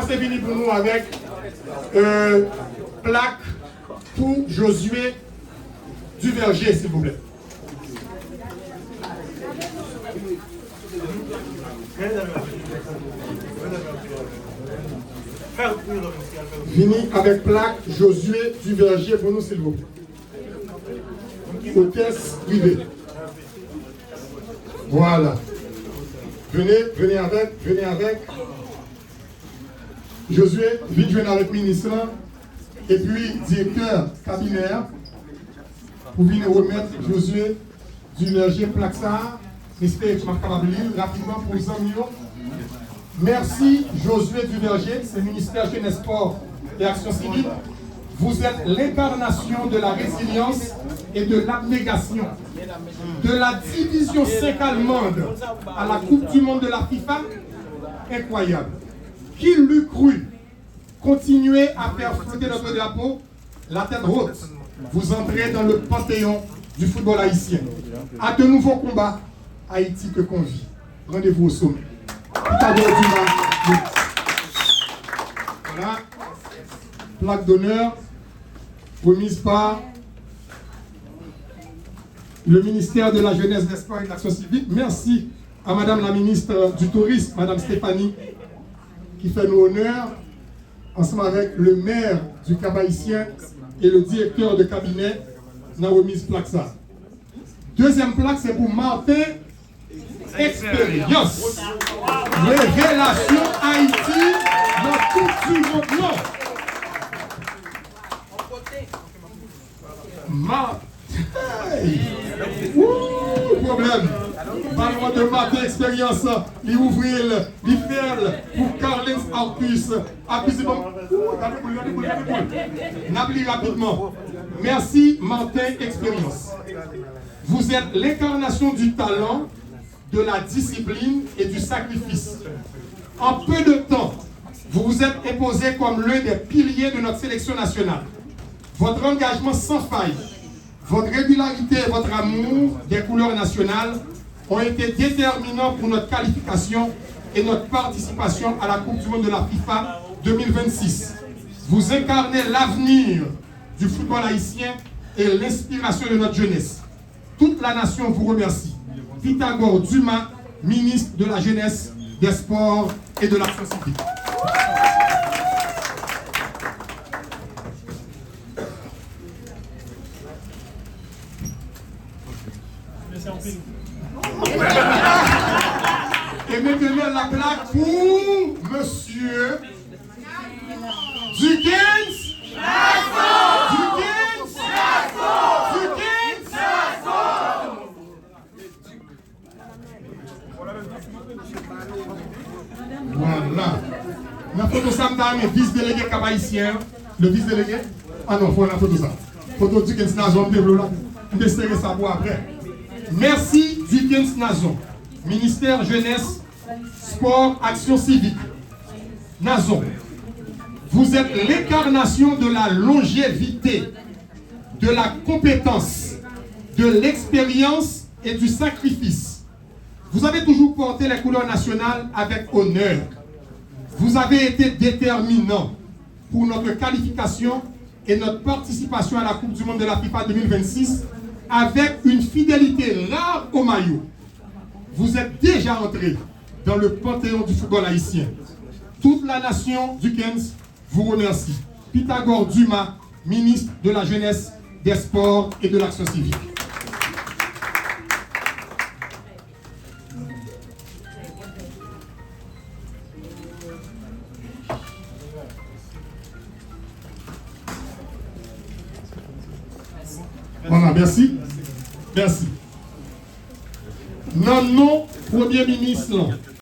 commencer à venir pour nous avec plaque pour Josué Duverger, s'il vous plaît. Venez avec plaque Josué Duverger pour nous, s'il vous plaît. Hôtesse privée. Voilà. Venez avec. Josué, vite venir avec le ministre et puis directeur cabinet pour venir remettre Josué Duverger plaque ça. J'espère que je vais rapidement pour les amis. Merci Josué Duverger, c'est le ministère Jeunesse, Sport et Action Civile. Vous êtes l'incarnation de la résilience et de l'abnégation. De la division 5 allemande à la Coupe du Monde de la FIFA, incroyable. Qui l'eût cru? Continuez à faire flotter notre drapeau, la tête haute. Vous entrez dans le panthéon du football haïtien. À de nouveaux combats, Haïti que convie. Rendez-vous au sommet. Voilà. Plaque d'honneur remise par le ministère de la Jeunesse, des Sports et de l'Action civique. Merci à Madame la ministre du Tourisme, Madame Stéphanie, qui fait nous honneur, ensemble avec le maire du Cap-Haïtien et le directeur de cabinet, n'a remise plaque ça. Deuxième plaque, c'est pour Martin Expérience. Révélation Haïti dans tout du monde. Problème. Parle-moi de Martin Expérience. Il ouvre, il fait pour Carlin Arcus. N'applique rapidement. Merci Martin Expérience. Vous êtes l'incarnation du talent, de la discipline et du sacrifice. En peu de temps, vous vous êtes imposé comme l'un des piliers de notre sélection nationale. Votre engagement sans faille, votre régularité et votre amour des couleurs nationales ont été déterminants pour notre qualification et notre participation à la Coupe du Monde de la FIFA 2026. Vous incarnez l'avenir du football haïtien et l'inspiration de notre jeunesse. Toute la nation vous remercie. Pythagore Dumas, ministre de la Jeunesse, des Sports et de l'Action civique. Et maintenant la plaque pour Monsieur Dukens. Voilà. La photo ça le vice-délégué cap-haïtien. Le vice-délégué? Ah non, il faut la photo ça. Photo Dukens Nazon, on va serrer ça pour après. Merci Dukens Nazon. Ministère Jeunesse, Sport, Action civique. Nazon. Vous êtes l'incarnation de la longévité, de la compétence, de l'expérience et du sacrifice. Vous avez toujours porté les couleurs nationales avec honneur. Vous avez été déterminant pour notre qualification et notre participation à la Coupe du Monde de la FIFA 2026 avec une fidélité rare au maillot. Vous êtes déjà entré dans le panthéon du football haïtien. Toute la nation Dukens vous remercie. Pythagore Dumas, ministre de la Jeunesse, des Sports et de l'Action civique. Voilà, merci. Merci. Non, Premier ministre,